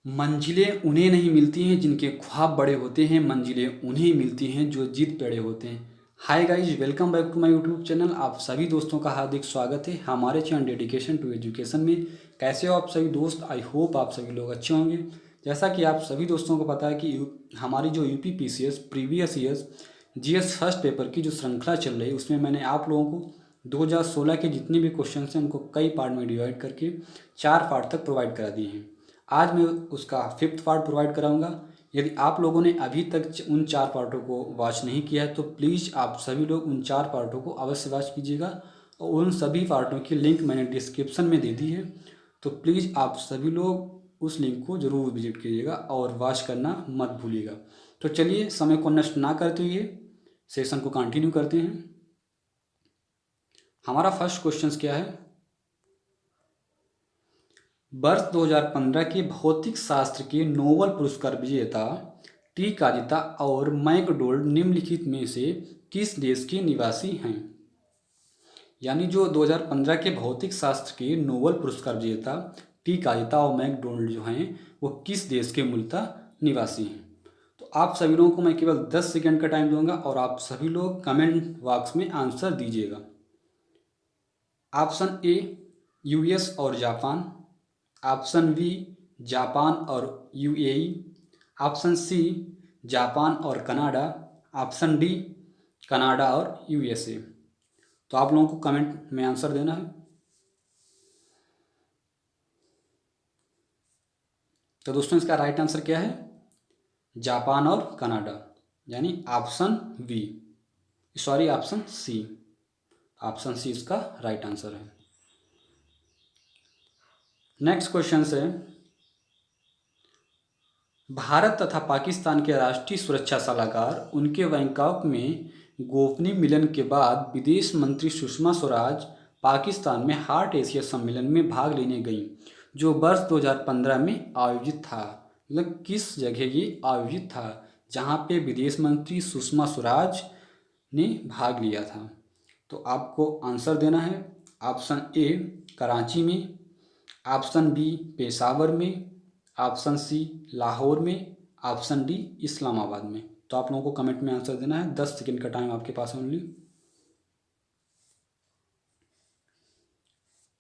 मंजिलें उन्हें नहीं मिलती हैं जिनके ख्वाब बड़े होते हैं, मंजिलें उन्हें मिलती हैं जो जिद पे अड़े होते हैं। Hi guys, welcome back to my YouTube channel. आप सभी दोस्तों का हार्दिक स्वागत है हमारे चैनल डेडिकेशन टू एजुकेशन में। कैसे हो आप सभी दोस्त? आई होप आप सभी लोग अच्छे होंगे। जैसा कि आप सभी दोस्तों को पता है कि हमारी जो UP PCS previous years GS first paper की जो श्रृंखला चल रही है, उसमें मैंने आप लोगों को 2016 के जितने भी क्वेश्चन हैं उनको कई पार्ट में डिवाइड करके 4 पार्ट तक प्रोवाइड करा दिए हैं। आज मैं उसका 5th पार्ट प्रोवाइड कराऊंगा। यदि आप लोगों ने अभी तक उन 4 पार्टों को वॉच नहीं किया है तो प्लीज़ आप सभी लोग उन 4 पार्टों को अवश्य वॉच कीजिएगा, और उन सभी पार्टों की लिंक मैंने डिस्क्रिप्शन में दे दी है। तो प्लीज़ आप सभी लोग उस लिंक को ज़रूर विजिट कीजिएगा और वॉच करना मत भूलिएगा। तो चलिए, समय को नष्ट ना करते हुए सेशन को कंटिन्यू करते हैं। हमारा फर्स्ट क्वेश्चन क्या है? वर्ष 2015 के भौतिक शास्त्र के नोबेल पुरस्कार विजेता टी काजिता और मैकडोनाल्ड निम्नलिखित में से किस देश के निवासी हैं? यानी जो 2015 के भौतिक शास्त्र के नोबेल पुरस्कार विजेता टी काजिता और मैकडोनाल्ड जो हैं वो किस देश के मूलतः निवासी हैं? तो आप सभी लोगों को मैं केवल 10 सेकंड का टाइम दूंगा और आप सभी लोग कमेंट बॉक्स में आंसर दीजिएगा। ऑप्शन ए यूएस और जापान, ऑप्शन बी जापान और यूएई, ऑप्शन सी जापान और कनाडा, ऑप्शन डी कनाडा और यूएसए। तो आप लोगों को कमेंट में आंसर देना है। तो दोस्तों, इसका राइट आंसर क्या है? जापान और कनाडा, यानी option B, sorry option C. Option C इसका राइट आंसर है। नेक्स्ट क्वेश्चन है, भारत तथा पाकिस्तान के राष्ट्रीय सुरक्षा सलाहकार उनके बैंकॉक में गोपनीय मिलन के बाद विदेश मंत्री सुषमा स्वराज पाकिस्तान में हार्ट एशिया सम्मेलन में भाग लेने गईं, जो वर्ष 2015 में आयोजित था। मतलब किस जगह ये आयोजित था जहाँ पे विदेश मंत्री सुषमा स्वराज ने भाग लिया था? तो आपको आंसर देना है। ऑप्शन ए कराची में, ऑप्शन बी पेशावर में, ऑप्शन सी लाहौर में, ऑप्शन डी इस्लामाबाद में। तो आप लोगों को कमेंट में आंसर देना है। 10 सेकंड का टाइम आपके पास ओनली।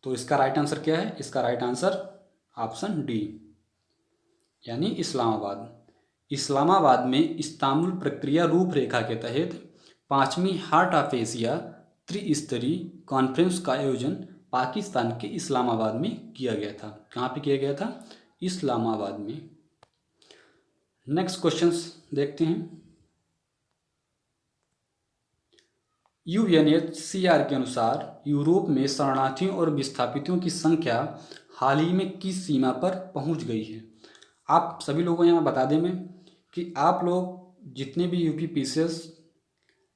तो इसका राइट आंसर क्या है? इसका राइट आंसर ऑप्शन डी, यानी इस्लामाबाद। इस्लामाबाद में इस्तांबुल प्रक्रिया रूपरेखा के तहत 5वीं हार्ट ऑफ एशिया त्रिस्तरीय कॉन्फ्रेंस का आयोजन पाकिस्तान के इस्लामाबाद में किया गया था। कहाँ पे किया गया था? इस्लामाबाद में। नेक्स्ट क्वेश्चंस देखते हैं। यूएनएचसीआर के अनुसार यूरोप में शरणार्थियों और विस्थापितों की संख्या हाल ही में किस सीमा पर पहुंच गई है? आप सभी लोगों को यहाँ बता दें मैं कि आप लोग जितने भी यूपी पीसीएस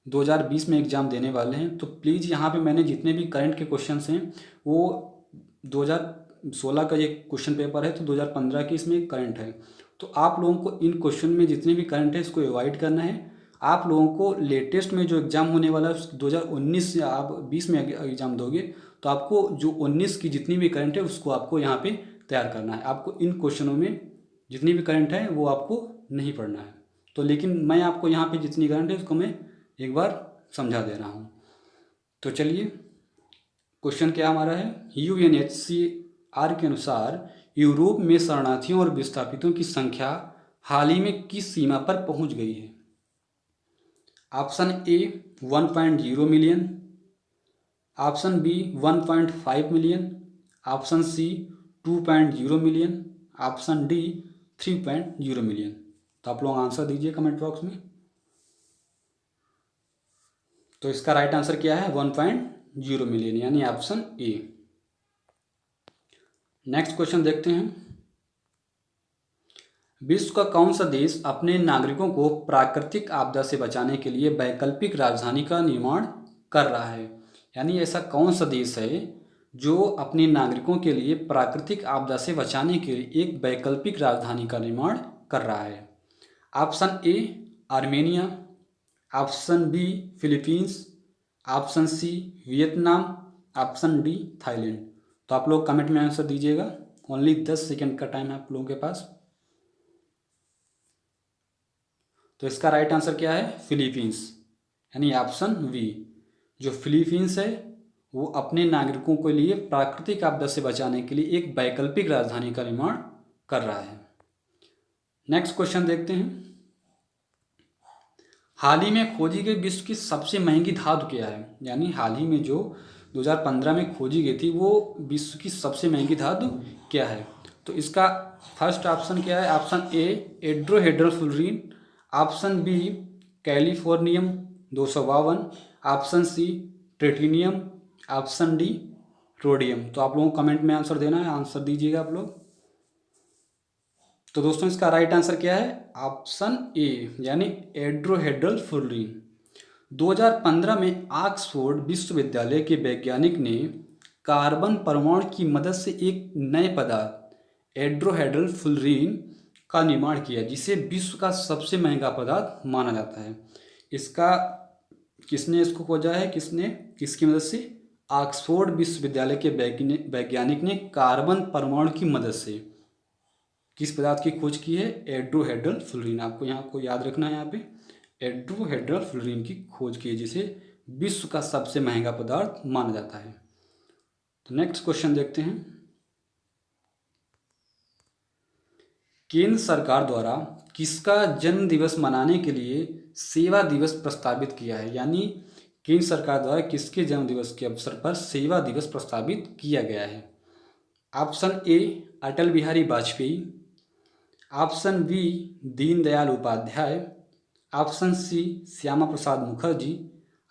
2020 में एग्ज़ाम देने वाले हैं, तो प्लीज़ यहाँ पे मैंने जितने भी करंट के क्वेश्चंस हैं वो 2016 का ये क्वेश्चन पेपर है, तो 2015 के इसमें करंट है। तो आप लोगों को इन क्वेश्चन में जितने भी करंट है इसको अवॉइड करना है। आप लोगों को लेटेस्ट में जो एग्ज़ाम होने वाला है 2019 से आप 20 में एग्ज़ाम दोगे, तो आपको जो 19 की जितनी भी करंट है उसको आपको यहाँ पे तैयार करना है। आपको इन क्वेश्चनों में जितनी भी करंट है वो आपको नहीं पढ़ना है। तो लेकिन मैं आपको यहाँ पे जितनी करंट है उसको मैं एक बार समझा दे रहा हूँ। तो चलिए, क्वेश्चन क्या हमारा है? यूएनएचसीआर के अनुसार यूरोप में शरणार्थियों और विस्थापितों की संख्या हाल ही में किस सीमा पर पहुंच गई है? Option A 1.0 million, option B 1.5 million, option C 2.0 million, option D 3.0 million. तो आप लोग आंसर दीजिए कमेंट बॉक्स में। तो इसका राइट आंसर क्या है? 1.0 मिलियन, यानी ऑप्शन ए। नेक्स्ट क्वेश्चन देखते हैं। विश्व का कौन सा देश अपने नागरिकों को प्राकृतिक आपदा से बचाने के लिए वैकल्पिक राजधानी का निर्माण कर रहा है? यानी ऐसा कौन सा देश है जो अपने नागरिकों के लिए प्राकृतिक आपदा से बचाने के लिए एक वैकल्पिक राजधानी का निर्माण कर रहा है? Option A Armenia, option B Philippines, option C Vietnam, option D Thailand. तो आप लोग कमेंट में आंसर दीजिएगा। ओनली 10 सेकंड का टाइम है आप लोगों के पास। तो इसका राइट आंसर क्या है? फिलीपींस, यानी ऑप्शन वी। जो फिलीपींस है वो अपने नागरिकों के लिए प्राकृतिक आपदा से बचाने के लिए एक वैकल्पिक राजधानी का निर्माण कर रहा है। नेक्स्ट क्वेश्चन देखते हैं। हाल ही में खोजी गई विश्व की सबसे महंगी धातु क्या है? यानी हाल ही में जो 2015 में खोजी गई थी वो विश्व की सबसे महंगी धातु क्या है? तो इसका फर्स्ट ऑप्शन क्या है? ऑप्शन ए एड्रोहेड्रल fluorine, option B californium 252, option C ट्रिटिनियम, ऑप्शन डी रोडियम। तो आप लोगों को कमेंट में आंसर देना है, आंसर दीजिएगा आप लोग। तो दोस्तों इसका राइट आंसर क्या है? ऑप्शन ए, यानी एड्रोहेड्रल फ्लोरीन। 2015 में ऑक्सफोर्ड विश्वविद्यालय के वैज्ञानिक ने कार्बन परमाणु की मदद से एक नए पदार्थ एड्रोहेड्रल फ्लोरीन का निर्माण किया, जिसे विश्व का सबसे महंगा पदार्थ माना जाता है। इसका किसने इसको खोजा है? किसकी मदद से? ऑक्सफोर्ड विश्वविद्यालय के वैज्ञानिक ने कार्बन परमाणु की मदद से किस पदार्थ की खोज की है? एड्रोहेड्रल फ्लोरीन। आपको यहाँ को याद रखना है, यहाँ पे एड्रोहेड्रल फ्लोरीन की खोज की है, जिसे विश्व का सबसे महंगा पदार्थ माना जाता है। तो नेक्स्ट क्वेश्चन देखते हैं। केंद्र सरकार द्वारा किसका जन्म दिवस मनाने के लिए सेवा दिवस प्रस्तावित किया है? यानी केंद्र सरकार द्वारा किसके जन्म दिवस के अवसर पर सेवा दिवस प्रस्तावित किया गया है? Option A Atal Bihari Vajpayee, option B Deendayal Upadhyay, option C Shyama Prasad Mukherjee,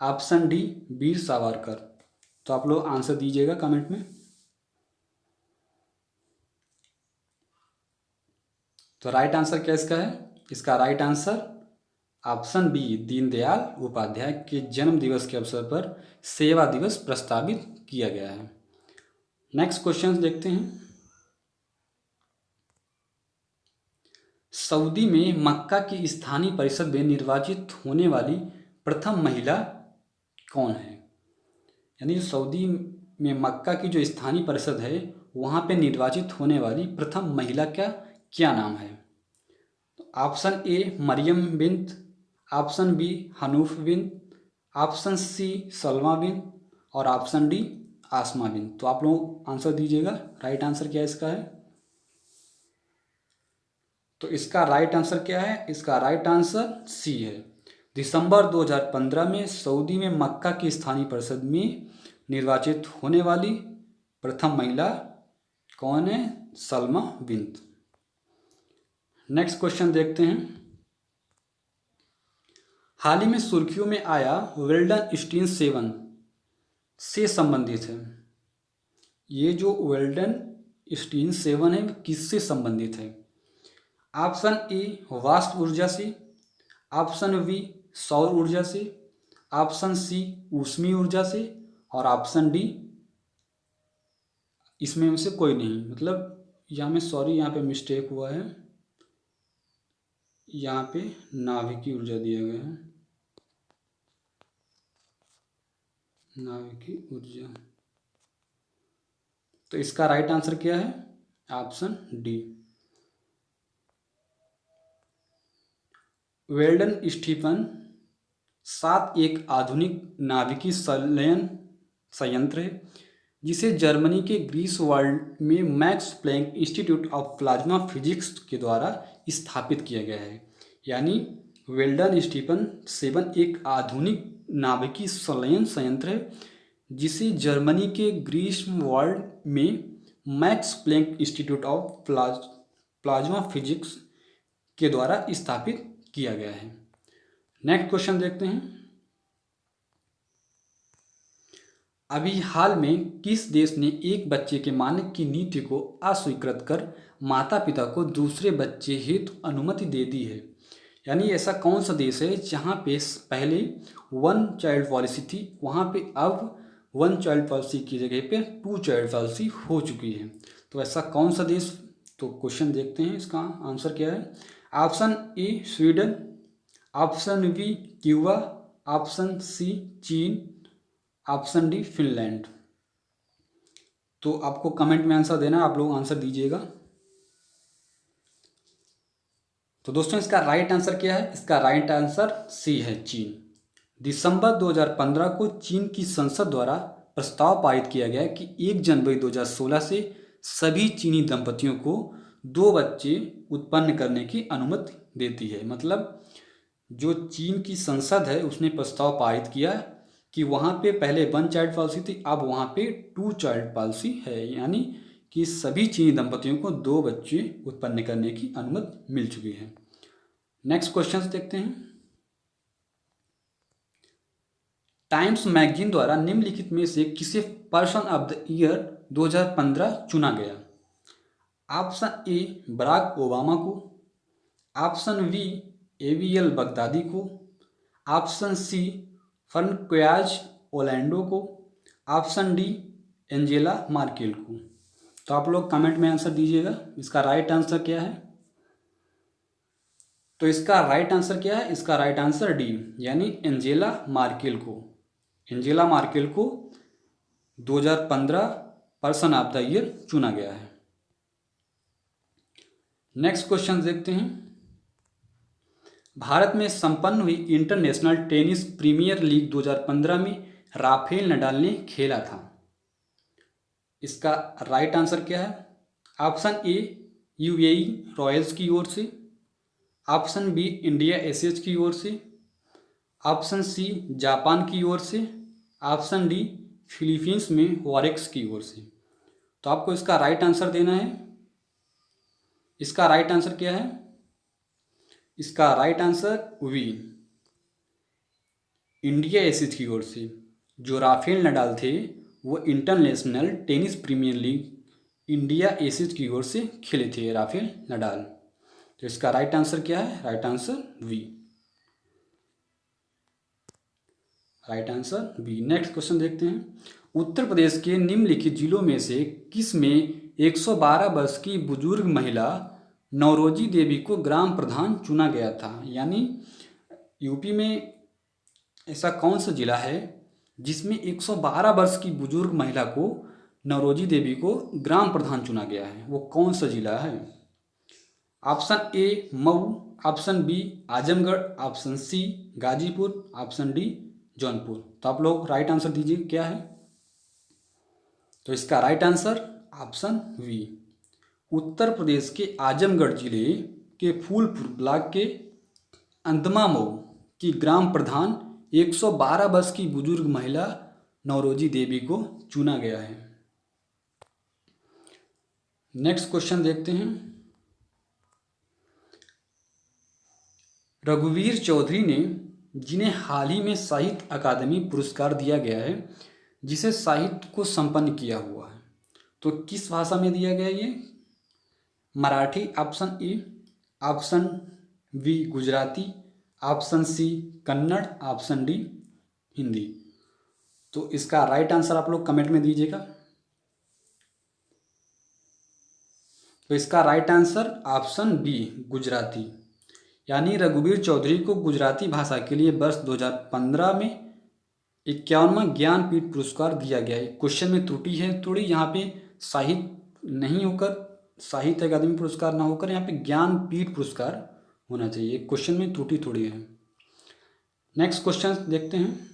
option D Veer Savarkar. तो आप लोग आंसर दीजिएगा कमेंट में। तो राइट आंसर क्या इसका है? इसका right answer option B Deendayal Upadhyay के जन्म दिवस के अवसर पर सेवा दिवस प्रस्तावित किया गया है। नेक्स्ट क्वेश्चन देखते हैं। सऊदी में मक्का की स्थानीय परिषद में निर्वाचित होने वाली प्रथम महिला कौन है? यानी सऊदी में मक्का की जो स्थानीय परिषद है वहाँ पे निर्वाचित होने वाली प्रथम महिला का क्या नाम है? तो option A Maryam bint, option B Hanoof bint, option C Salma bint और ऑप्शन डी आसमा बिन्त। तो आप लोग आंसर दीजिएगा, राइट आंसर क्या इसका है? तो इसका राइट आंसर क्या है? इसका राइट आंसर सी है। दिसंबर 2015 में सऊदी में मक्का की स्थानीय परिषद में निर्वाचित होने वाली प्रथम महिला कौन है? सलमा बिन्त। नेक्स्ट क्वेश्चन देखते हैं। हाल ही में सुर्खियों में आया वेल्डन स्टीन 7 से संबंधित है। ये जो वेल्डन स्टीन 7 है किससे संबंधित है? ऑप्शन ए वाष्प ऊर्जा से, ऑप्शन बी सौर ऊर्जा से, ऑप्शन सी ऊष्मीय ऊर्जा से और ऑप्शन डी इसमें से कोई नहीं। मतलब यहाँ में यहाँ पे मिस्टेक हुआ है, यहाँ पे नाभिकीय ऊर्जा दिया गया है, नाभिकीय ऊर्जा। तो इसका राइट आंसर क्या है? Option D. वेल्डन स्टीफन 7 एक आधुनिक नाभिकीय संलयन संयंत्र है जिसे जर्मनी के ग्रीसवाल्ड में Max Planck Institute of Plasma Physics के द्वारा स्थापित किया गया है। यानी वेल्डन स्टीफन 7 एक आधुनिक नाभिकीय संलयन संयंत्र है जिसे जर्मनी के ग्रीसवाल्ड में Max Planck Institute of Plasma Physics के द्वारा स्थापित किया गया है। नेक्स्ट क्वेश्चन देखते हैं। अभी हाल में किस देश ने एक बच्चे के मानक की नीति को अस्वीकृत कर माता पिता को दूसरे बच्चे हेतु अनुमति दे दी है? यानी ऐसा कौन सा देश है जहाँ पे पहले 1 चाइल्ड पॉलिसी थी, वहाँ पे अब 1 चाइल्ड पॉलिसी की जगह पे 2 चाइल्ड पॉलिसी हो चुकी है? तो ऐसा कौन सा देश? तो क्वेश्चन देखते हैं, इसका आंसर क्या है? Option A Sweden, option B Cuba, option C चीन, ऑप्शन डी फिनलैंड। तो आपको कमेंट में आंसर देना है, आप लोग आंसर दीजिएगा। तो दोस्तों इसका राइट आंसर क्या है? इसका राइट आंसर सी है, चीन। दिसंबर 2015 को चीन की संसद द्वारा प्रस्ताव पारित किया गया कि 1 जनवरी 2016 से सभी चीनी दंपतियों को 2 बच्चे उत्पन्न करने की अनुमति देती है। मतलब जो चीन की संसद है उसने प्रस्ताव पारित किया कि वहाँ पे पहले 1 चाइल्ड पॉलिसी थी, अब वहाँ पे 2 चाइल्ड पॉलिसी है, यानी कि सभी चीनी दंपतियों को 2 बच्चे उत्पन्न करने की अनुमति मिल चुकी है। नेक्स्ट क्वेश्चन देखते हैं। टाइम्स मैगजीन द्वारा निम्नलिखित में से किसे पर्सन ऑफ द ईयर 2015 चुना गया? ऑप्शन ए बराक ओबामा को, ऑप्शन बी एवीएल बगदादी को, ऑप्शन सी फ्रांकोइज ओलैंडो को, ऑप्शन डी एंजेला मार्केल को। तो आप लोग कमेंट में आंसर दीजिएगा, इसका राइट आंसर क्या है? तो इसका राइट आंसर क्या है? इसका राइट आंसर डी, यानी एंजेला मार्केल को। एंजेला मार्केल को 2015 पर्सन ऑफ द ईयर चुना गया है। नेक्स्ट क्वेश्चन देखते हैं। भारत में संपन्न हुई इंटरनेशनल टेनिस प्रीमियर लीग 2015 में राफेल नडाल ने खेला था। इसका राइट आंसर क्या है? ऑप्शन ए यूएई रॉयल्स की ओर से, ऑप्शन बी इंडिया एसेज की ओर से, ऑप्शन सी जापान की ओर से, ऑप्शन डी फिलीपींस में वॉरेक्स की ओर से। तो आपको इसका राइट आंसर देना है। इसका राइट आंसर क्या है? इसका right answer B, India Aces की ओर से। जो राफेल नडाल थे वो International Tennis Premier League India Aces की ओर से खेले थे राफेल नडाल। तो इसका राइट आंसर क्या है? Right answer B, right answer B. Next question देखते हैं। उत्तर प्रदेश के निम्नलिखित जिलों में से किस में 112 वर्ष की बुजुर्ग महिला नौरोजी देवी को ग्राम प्रधान चुना गया था? यानी यूपी में ऐसा कौन सा जिला है जिसमें 112 वर्ष की बुजुर्ग महिला को नौरोजी देवी को ग्राम प्रधान चुना गया है? वो कौन सा जिला है? Option A Mau, option B Azamgarh, option C Ghazipur, option D Jaunpur. तो आप लोग राइट आंसर दीजिए क्या है? तो इसका right answer option we, Uttar Pradesh के आजमगढ़ जिले के फूलपुर ब्लॉक के अंदमा मऊ की ग्राम प्रधान 112 वर्ष की बुजुर्ग महिला नौरोजी देवी को चुना गया है। नेक्स्ट क्वेश्चन देखते हैं। रघुवीर चौधरी ने, जिन्हें हाल ही में साहित्य अकादमी पुरस्कार दिया गया है, जिसे साहित्य को संपन्न किया हुआ है, तो किस भाषा में दिया गया ये? Marathi option A, option B Gujarati, option C Kannada, option D Hindi. तो इसका राइट आंसर आप लोग कमेंट में दीजिएगा। तो इसका right answer option B Gujarati, यानी रघुवीर चौधरी को गुजराती भाषा के लिए वर्ष 2015 में 51वां ज्ञानपीठ पुरस्कार दिया गया है। क्वेश्चन में त्रुटि है थोड़ी, यहाँ पे साहित्य नहीं होकर, साहित्य अकादमी पुरस्कार ना होकर यहाँ पे ज्ञानपीठ पुरस्कार होना चाहिए। क्वेश्चन में त्रुटि थोड़ी है। नेक्स्ट क्वेश्चन देखते हैं।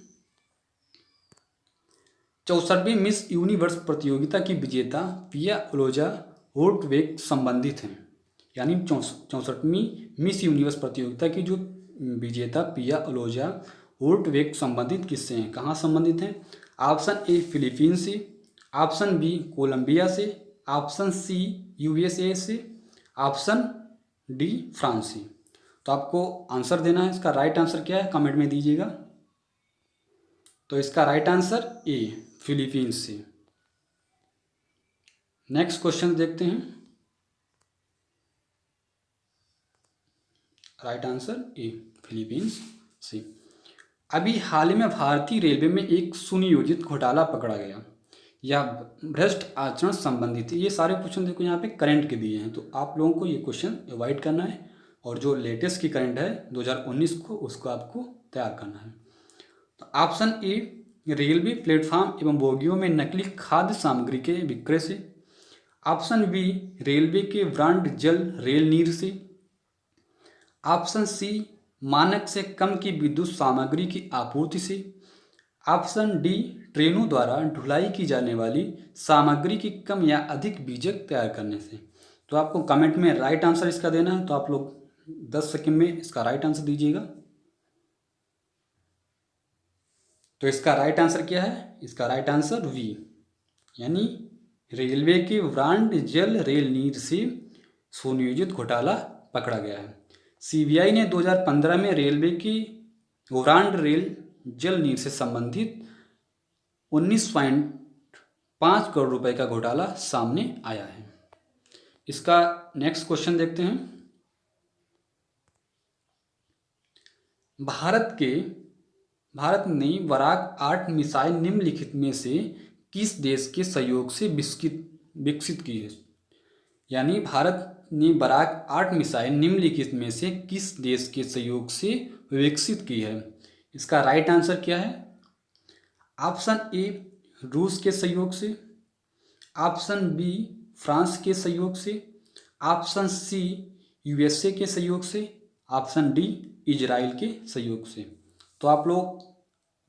64वीं मिस यूनिवर्स प्रतियोगिता की विजेता पिया अलोजा होर्टवेग संबंधित हैं, यानी 64वीं मिस यूनिवर्स प्रतियोगिता की जो विजेता पिया अलोजा होर्टवेग संबंधित किससे हैं? कहाँ संबंधित हैं? ऑप्शन ए फिलीपींस से, ऑप्शन बी कोलंबिया से, ऑप्शन सी यूएसए से, ऑप्शन डी फ्रांस से। तो आपको आंसर देना है। इसका राइट आंसर क्या है? कमेंट में दीजिएगा। तो इसका राइट आंसर ए फिलीपींस से। नेक्स्ट क्वेश्चन देखते हैं। राइट आंसर ए फिलीपींस से। अभी हाल ही में भारतीय रेलवे में एक सुनियोजित घोटाला पकड़ा गया, यह भ्रष्ट आचरण संबंधित है। ये सारे क्वेश्चन देखो यहाँ पे करंट के दिए हैं, तो आप लोगों को ये क्वेश्चन अवॉइड करना है, और जो लेटेस्ट की करंट है 2019 को, उसको आपको तैयार करना है। तो ऑप्शन ए रेलवे प्लेटफॉर्म एवं बोगियों में नकली खाद्य सामग्री के विक्रय से, ऑप्शन बी रेलवे के ब्रांड जल रेल नीर से, ऑप्शन सी मानक से कम की विद्युत सामग्री की आपूर्ति से। ऑप्शन डी ट्रेनों द्वारा ढुलाई की जाने वाली सामग्री की कम या अधिक बीजक तैयार करने से। तो आपको कमेंट में राइट आंसर इसका देना है, तो आप लोग 10 सेकंड में इसका राइट आंसर दीजिएगा। तो इसका राइट आंसर क्या है? इसका राइट आंसर वी, यानी रेलवे के ब्रांड जल रेल नीर से सुनियोजित घोटाला पकड़ा गया है। सीबीआई ने 2015 में रेलवे की ब्रांड रेल जल नीर से संबंधित 19.5 करोड़ रुपए का घोटाला सामने आया है। इसका नेक्स्ट क्वेश्चन देखते हैं। भारत ने बराक 8 मिसाइल निम्नलिखित में से किस देश के सहयोग से विकसित की है? यानी भारत ने बराक 8 मिसाइल निम्नलिखित में से किस देश के सहयोग से विकसित की है? इसका राइट आंसर क्या है? ऑप्शन ए रूस के सहयोग से, ऑप्शन बी फ्रांस के सहयोग से, ऑप्शन सी यूएसए के सहयोग से, ऑप्शन डी इजराइल के सहयोग से। तो आप लोग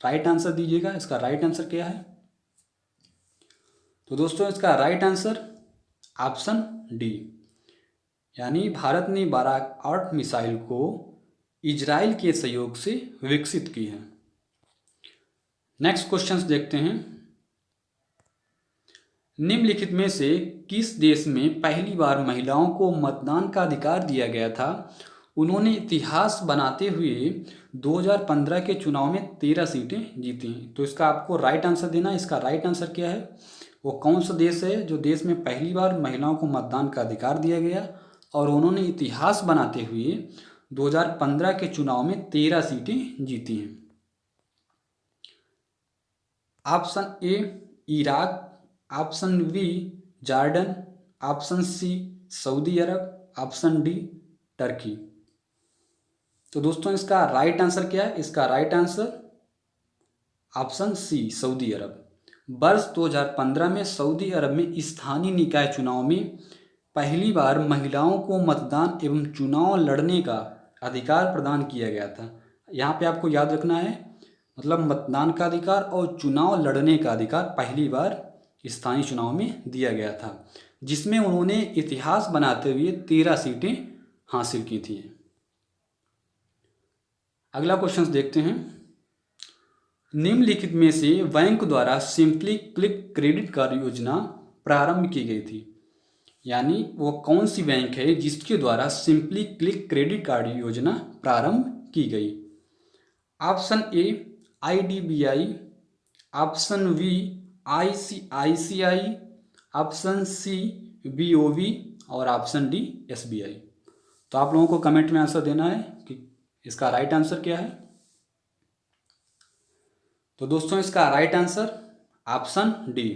राइट आंसर दीजिएगा। इसका राइट आंसर क्या है? तो दोस्तों इसका राइट आंसर ऑप्शन डी, यानी भारत ने बराक 8 मिसाइल को इजराइल के सहयोग से विकसित की है। नेक्स्ट क्वेश्चंस देखते हैं। निम्नलिखित में से किस देश में पहली बार महिलाओं को मतदान का अधिकार दिया गया था? उन्होंने इतिहास बनाते हुए 2015 के चुनाव में 13 सीटें जीती। तो इसका आपको राइट आंसर देना है। इसका राइट आंसर क्या है? वो कौन सा देश है जो देश में पहली बार महिलाओं को मतदान का अधिकार दिया गया और उन्होंने इतिहास बनाते हुए 2015 के चुनाव में 13 सीटें जीती हैं? Option A Iraq, option B Jordan, option C Saudi Arab, option D Turkey. तो दोस्तों इसका राइट आंसर क्या है? इसका right answer option C Saudi Arab. वर्ष 2015 में सऊदी अरब में स्थानीय निकाय चुनाव में पहली बार महिलाओं को मतदान एवं चुनाव लड़ने का अधिकार प्रदान किया गया था। यहाँ पे आपको याद रखना है, मतलब मतदान का अधिकार और चुनाव लड़ने का अधिकार पहली बार स्थानीय चुनाव में दिया गया था, जिसमें उन्होंने इतिहास बनाते हुए 13 सीटें हासिल की थी। अगला क्वेश्चन देखते हैं। निम्नलिखित में से बैंक द्वारा सिंपली क्लिक क्रेडिट कार्ड योजना प्रारंभ की गई थी? यानी वो कौन सी बैंक है जिसके द्वारा सिंपली क्लिक क्रेडिट कार्ड योजना प्रारंभ की गई? Option A IDBI, option B ICICI, option C BOB और ऑप्शन डी SBI। तो आप लोगों को कमेंट में आंसर देना है कि इसका राइट आंसर क्या है। तो दोस्तों इसका right answer option D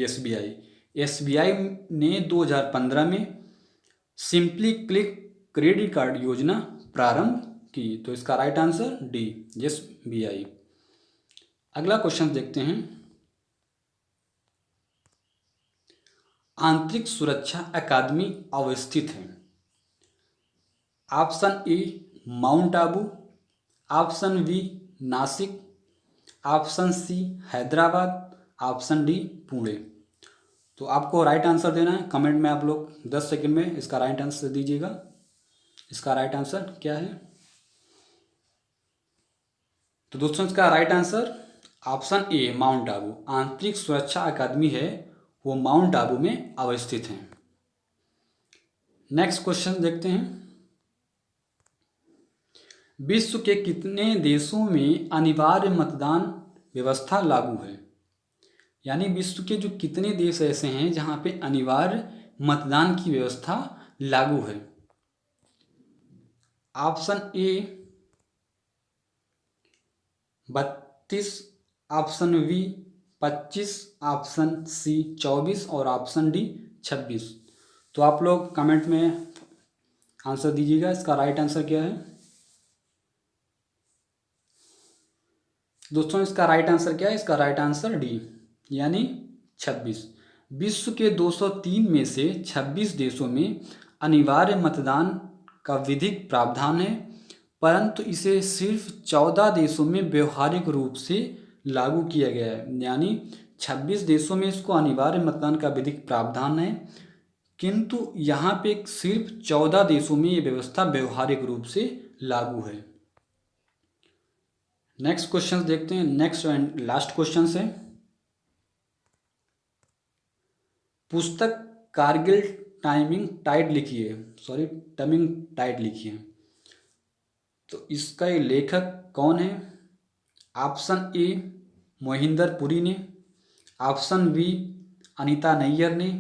SBI। SBI ने 2015 में सिंपली क्लिक क्रेडिट कार्ड योजना प्रारंभ की। तो इसका राइट आंसर डी SBI। अगला क्वेश्चन देखते हैं। आंतरिक सुरक्षा अकादमी अवस्थित है? Option A Mount Abu, option B Nashik, option C Hyderabad, option D Pune. तो आपको राइट आंसर देना है। कमेंट में आप लोग 10 सेकंड में इसका राइट आंसर दीजिएगा। इसका राइट आंसर क्या है? तो दोस्तों इसका right answer option A Mount Abu. आंतरिक सुरक्षा अकादमी है वो माउंट आबू में अवस्थित है। नेक्स्ट क्वेश्चन देखते हैं। विश्व के कितने देशों में अनिवार्य मतदान व्यवस्था लागू है? यानी विश्व के जो कितने देश ऐसे हैं जहां पे अनिवार्य मतदान की व्यवस्था लागू है? Option A 32, option B 25, option C 24 और ऑप्शन डी 26। तो आप लोग कमेंट में आंसर दीजिएगा। इसका राइट आंसर क्या है? दोस्तों इसका राइट आंसर क्या है? इसका राइट आंसर डी, यानी 26। विश्व के 203 में से 26 देशों में अनिवार्य मतदान का विधिक प्रावधान है, परंतु इसे सिर्फ 14 देशों में व्यवहारिक रूप से लागू किया गया है। यानी 26 देशों में इसको अनिवार्य मतदान का विधिक प्रावधान है, किंतु यहाँ पे सिर्फ 14 देशों में ये व्यवस्था व्यवहारिक रूप से लागू है। नेक्स्ट क्वेश्चन देखते हैं। नेक्स्ट एंड लास्ट क्वेश्चन है, पुस्तक कारगिल टाइमिंग टाइड लिखिए, टमिंग टाइड लिखिए। तो इसका ये लेखक कौन है? ऑप्शन ए मोहिंदर पुरी ने, ऑप्शन बी अनीता नैयर ने,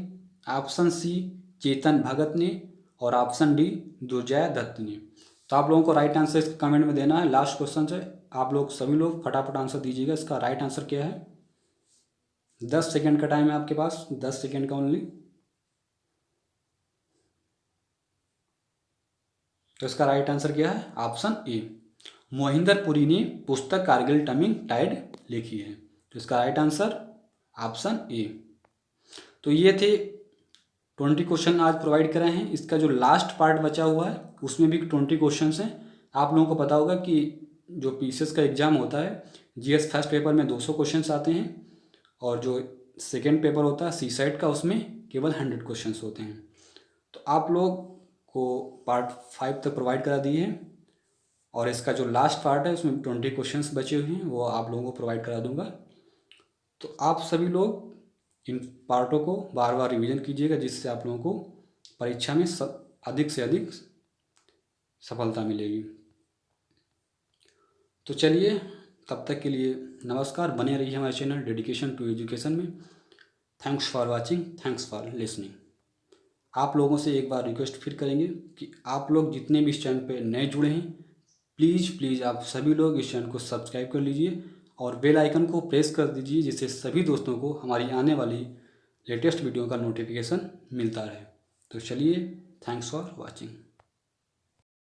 ऑप्शन सी चेतन भगत ने और ऑप्शन डी दुर्जय दत्त ने। तो आप लोगों को राइट आंसर कमेंट में देना है। लास्ट क्वेश्चन है, आप लोग सभी लोग फटाफट आंसर दीजिएगा। इसका राइट आंसर क्या है? 10 सेकेंड का टाइम है आपके पास, 10 सेकेंड का ओनली। तो इसका राइट आंसर क्या है? ऑप्शन ए मोहिंदर पुरी ने पुस्तक कारगिल टाइमिंग टाइड लिखी है। तो इसका राइट आंसर ऑप्शन ए। तो ये थे 20 क्वेश्चन आज प्रोवाइड कराए हैं। इसका जो लास्ट पार्ट बचा हुआ है उसमें भी 20 क्वेश्चन हैं। आप लोगों को पता होगा कि जो पीसीएस का एग्ज़ाम होता है, जीएस फर्स्ट पेपर में 200 क्वेश्चन आते हैं और जो सेकेंड पेपर होता है सीसाइट का, उसमें केवल 100 क्वेश्चन होते हैं। तो आप लोग को पार्ट 5 तक प्रोवाइड करा दिए हैं और इसका जो लास्ट पार्ट है उसमें 20 क्वेश्चंस बचे हुए हैं, वो आप लोगों को प्रोवाइड करा दूंगा। तो आप सभी लोग इन पार्टों को बार बार रिवीजन कीजिएगा, जिससे आप लोगों को परीक्षा में अधिक से अधिक सफलता मिलेगी। तो चलिए, तब तक के लिए नमस्कार। बने रहिए हमारे चैनल डेडिकेशन टू एजुकेशन में। Thanks for watching, thanks for listening. आप लोगों से एक बार रिक्वेस्ट फिर करेंगे कि आप लोग जितने भी इस चैनल पे नए जुड़े हैं, प्लीज़ आप सभी लोग इस चैनल को सब्सक्राइब कर लीजिए और बेल आइकन को प्रेस कर दीजिए, जिससे सभी दोस्तों को हमारी आने वाली लेटेस्ट वीडियो का नोटिफिकेशन मिलता रहे। तो चलिए, थैंक्स फॉर वॉचिंग।